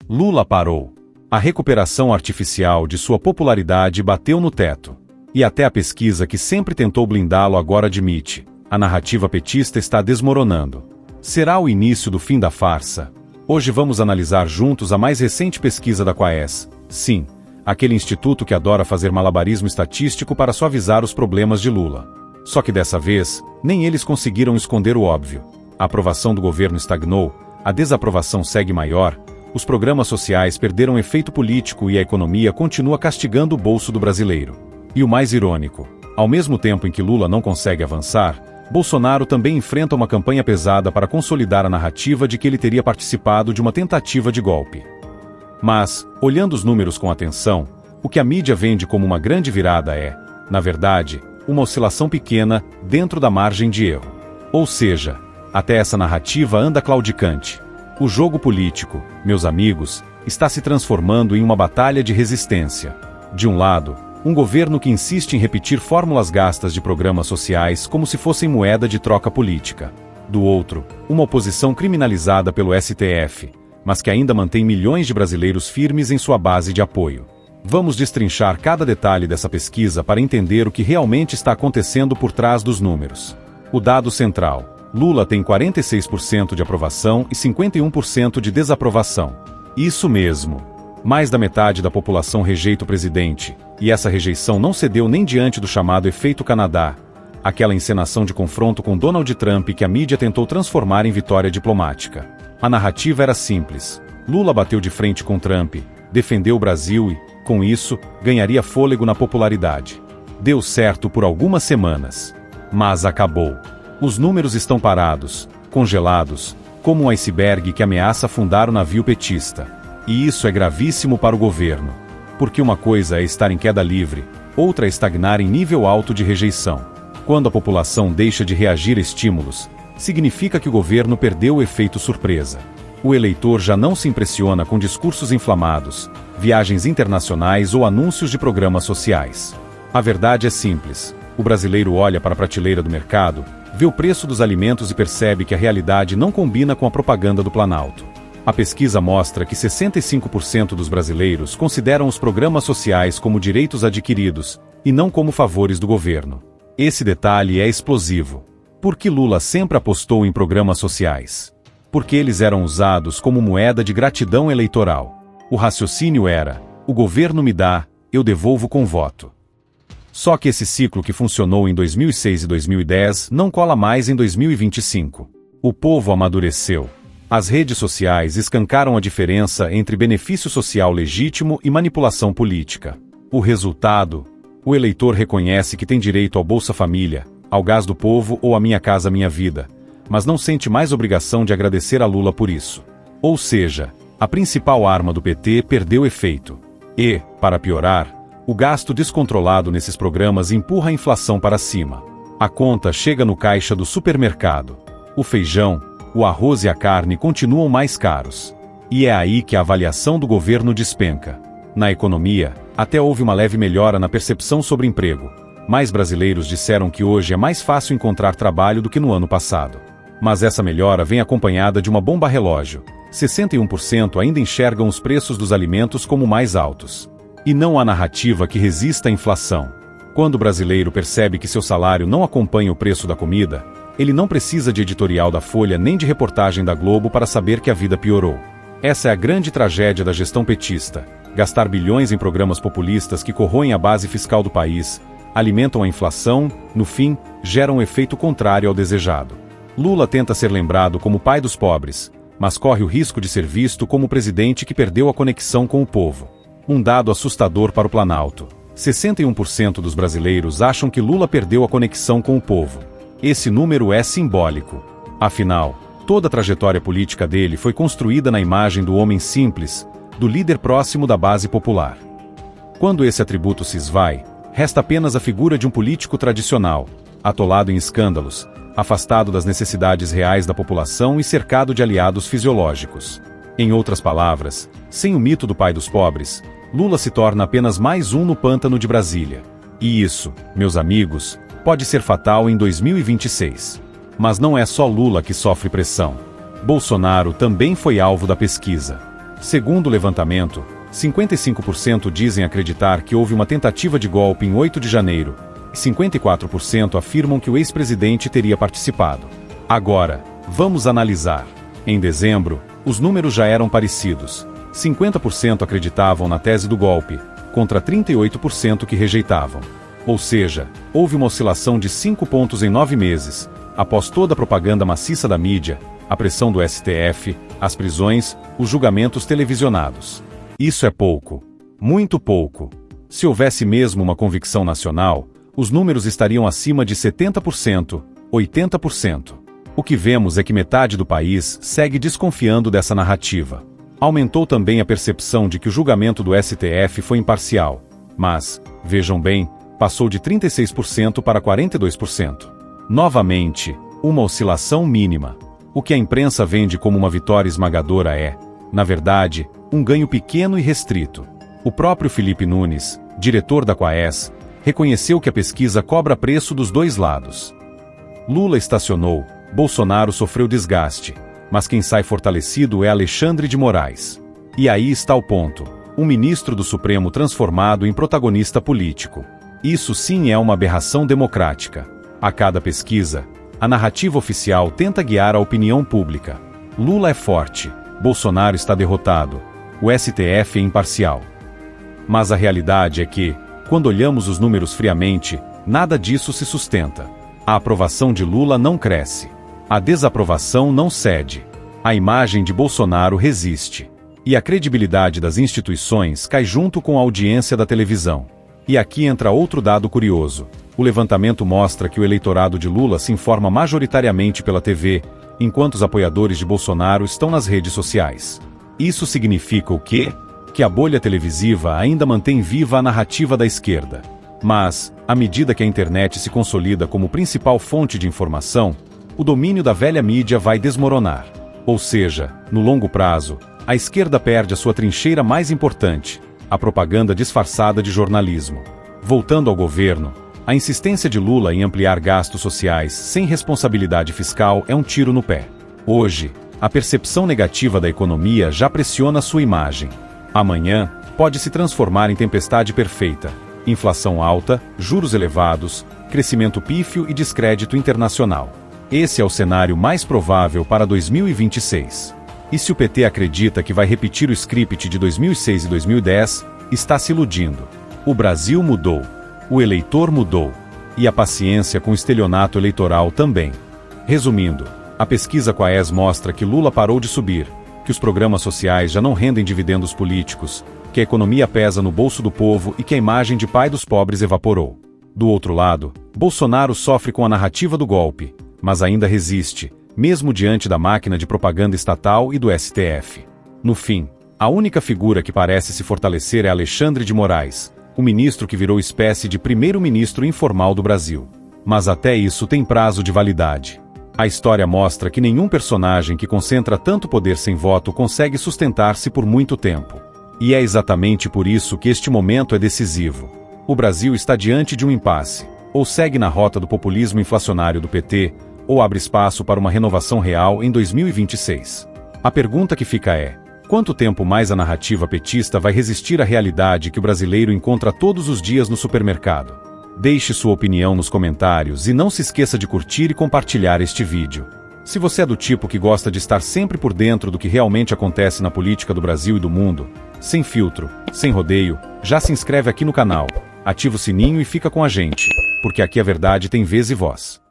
Lula parou. A recuperação artificial de sua popularidade bateu no teto. E até a pesquisa que sempre tentou blindá-lo agora admite: a narrativa petista está desmoronando. Será o início do fim da farsa? Hoje vamos analisar juntos a mais recente pesquisa da Quaes. Sim, aquele instituto que adora fazer malabarismo estatístico para suavizar os problemas de Lula. Só que dessa vez, nem eles conseguiram esconder o óbvio. A aprovação do governo estagnou, a desaprovação segue maior, os programas sociais perderam efeito político e a economia continua castigando o bolso do brasileiro. E o mais irônico, ao mesmo tempo em que Lula não consegue avançar, Bolsonaro também enfrenta uma campanha pesada para consolidar a narrativa de que ele teria participado de uma tentativa de golpe. Mas, olhando os números com atenção, o que a mídia vende como uma grande virada é, na verdade, uma oscilação pequena dentro da margem de erro. Ou seja, até essa narrativa anda claudicante. O jogo político, meus amigos, está se transformando em uma batalha de resistência. De um lado, um governo que insiste em repetir fórmulas gastas de programas sociais como se fossem moeda de troca política. Do outro, uma oposição criminalizada pelo STF, mas que ainda mantém milhões de brasileiros firmes em sua base de apoio. Vamos destrinchar cada detalhe dessa pesquisa para entender o que realmente está acontecendo por trás dos números. O dado central: Lula tem 46% de aprovação e 51% de desaprovação. Isso mesmo. Mais da metade da população rejeita o presidente, e essa rejeição não cedeu nem diante do chamado efeito Canadá, aquela encenação de confronto com Donald Trump que a mídia tentou transformar em vitória diplomática. A narrativa era simples. Lula bateu de frente com Trump, defendeu o Brasil e, com isso, ganharia fôlego na popularidade. Deu certo por algumas semanas. Mas acabou. Os números estão parados, congelados, como um iceberg que ameaça afundar o navio petista. E isso é gravíssimo para o governo. Porque uma coisa é estar em queda livre, outra é estagnar em nível alto de rejeição. Quando a população deixa de reagir a estímulos, significa que o governo perdeu o efeito surpresa. O eleitor já não se impressiona com discursos inflamados, viagens internacionais ou anúncios de programas sociais. A verdade é simples. O brasileiro olha para a prateleira do mercado, vê o preço dos alimentos e percebe que a realidade não combina com a propaganda do Planalto. A pesquisa mostra que 65% dos brasileiros consideram os programas sociais como direitos adquiridos, e não como favores do governo. Esse detalhe é explosivo. Por que Lula sempre apostou em programas sociais? Porque eles eram usados como moeda de gratidão eleitoral. O raciocínio era: o governo me dá, eu devolvo com voto. Só que esse ciclo que funcionou em 2006 e 2010 não cola mais em 2025. O povo amadureceu. As redes sociais escancaram a diferença entre benefício social legítimo e manipulação política. O resultado: o eleitor reconhece que tem direito ao Bolsa Família, ao Gás do Povo ou a Minha Casa Minha Vida, mas não sente mais obrigação de agradecer a Lula por isso. Ou seja, a principal arma do PT perdeu efeito. E, para piorar, o gasto descontrolado nesses programas empurra a inflação para cima. A conta chega no caixa do supermercado. O feijão, o arroz e a carne continuam mais caros. E é aí que a avaliação do governo despenca. Na economia, até houve uma leve melhora na percepção sobre emprego. Mais brasileiros disseram que hoje é mais fácil encontrar trabalho do que no ano passado. Mas essa melhora vem acompanhada de uma bomba relógio. 61% ainda enxergam os preços dos alimentos como mais altos. E não há narrativa que resista à inflação. Quando o brasileiro percebe que seu salário não acompanha o preço da comida, ele não precisa de editorial da Folha nem de reportagem da Globo para saber que a vida piorou. Essa é a grande tragédia da gestão petista. Gastar bilhões em programas populistas que corroem a base fiscal do país, alimentam a inflação, no fim, geram um efeito contrário ao desejado. Lula tenta ser lembrado como o pai dos pobres, mas corre o risco de ser visto como o presidente que perdeu a conexão com o povo. Um dado assustador para o Planalto: 61% dos brasileiros acham que Lula perdeu a conexão com o povo. Esse número é simbólico. Afinal, toda a trajetória política dele foi construída na imagem do homem simples, do líder próximo da base popular. Quando esse atributo se esvai, resta apenas a figura de um político tradicional, atolado em escândalos, afastado das necessidades reais da população e cercado de aliados fisiológicos. Em outras palavras, sem o mito do pai dos pobres, Lula se torna apenas mais um no pântano de Brasília. E isso, meus amigos, pode ser fatal em 2026. Mas não é só Lula que sofre pressão. Bolsonaro também foi alvo da pesquisa. Segundo o levantamento, 55% dizem acreditar que houve uma tentativa de golpe em 8 de janeiro, e 54% afirmam que o ex-presidente teria participado. Agora, vamos analisar. Em dezembro, os números já eram parecidos. 50% acreditavam na tese do golpe, contra 38% que rejeitavam. Ou seja, houve uma oscilação de 5 pontos em 9 meses, após toda a propaganda maciça da mídia, a pressão do STF, as prisões, os julgamentos televisionados. Isso é pouco. Muito pouco. Se houvesse mesmo uma convicção nacional, os números estariam acima de 70%, 80%. O que vemos é que metade do país segue desconfiando dessa narrativa. Aumentou também a percepção de que o julgamento do STF foi imparcial. Mas, vejam bem, passou de 36% para 42%. Novamente, uma oscilação mínima. O que a imprensa vende como uma vitória esmagadora é, na verdade, um ganho pequeno e restrito. O próprio Felipe Nunes, diretor da Quaes, reconheceu que a pesquisa cobra preço dos dois lados. Lula estacionou, Bolsonaro sofreu desgaste, mas quem sai fortalecido é Alexandre de Moraes. E aí está o ponto: um ministro do Supremo transformado em protagonista político. Isso sim é uma aberração democrática. A cada pesquisa, a narrativa oficial tenta guiar a opinião pública. Lula é forte, Bolsonaro está derrotado, o STF é imparcial. Mas a realidade é que, quando olhamos os números friamente, nada disso se sustenta. A aprovação de Lula não cresce. A desaprovação não cede. A imagem de Bolsonaro resiste. E a credibilidade das instituições cai junto com a audiência da televisão. E aqui entra outro dado curioso. O levantamento mostra que o eleitorado de Lula se informa majoritariamente pela TV, enquanto os apoiadores de Bolsonaro estão nas redes sociais. Isso significa o quê? Que a bolha televisiva ainda mantém viva a narrativa da esquerda. Mas, à medida que a internet se consolida como principal fonte de informação, o domínio da velha mídia vai desmoronar. Ou seja, no longo prazo, a esquerda perde a sua trincheira mais importante, a propaganda disfarçada de jornalismo. Voltando ao governo, a insistência de Lula em ampliar gastos sociais sem responsabilidade fiscal é um tiro no pé. Hoje, a percepção negativa da economia já pressiona sua imagem. Amanhã, pode se transformar em tempestade perfeita. Inflação alta, juros elevados, crescimento pífio e descrédito internacional. Esse é o cenário mais provável para 2026. E se o PT acredita que vai repetir o script de 2006 e 2010, está se iludindo. O Brasil mudou. O eleitor mudou. E a paciência com o estelionato eleitoral também. Resumindo, a pesquisa Quaes mostra que Lula parou de subir, que os programas sociais já não rendem dividendos políticos, que a economia pesa no bolso do povo e que a imagem de pai dos pobres evaporou. Do outro lado, Bolsonaro sofre com a narrativa do golpe, mas ainda resiste, mesmo diante da máquina de propaganda estatal e do STF. No fim, a única figura que parece se fortalecer é Alexandre de Moraes, o ministro que virou espécie de primeiro-ministro informal do Brasil. Mas até isso tem prazo de validade. A história mostra que nenhum personagem que concentra tanto poder sem voto consegue sustentar-se por muito tempo. E é exatamente por isso que este momento é decisivo. O Brasil está diante de um impasse. Ou segue na rota do populismo inflacionário do PT, ou abre espaço para uma renovação real em 2026. A pergunta que fica é: quanto tempo mais a narrativa petista vai resistir à realidade que o brasileiro encontra todos os dias no supermercado? Deixe sua opinião nos comentários e não se esqueça de curtir e compartilhar este vídeo. Se você é do tipo que gosta de estar sempre por dentro do que realmente acontece na política do Brasil e do mundo, sem filtro, sem rodeio, já se inscreve aqui no canal, ativa o sininho e fica com a gente, porque aqui a verdade tem vez e voz.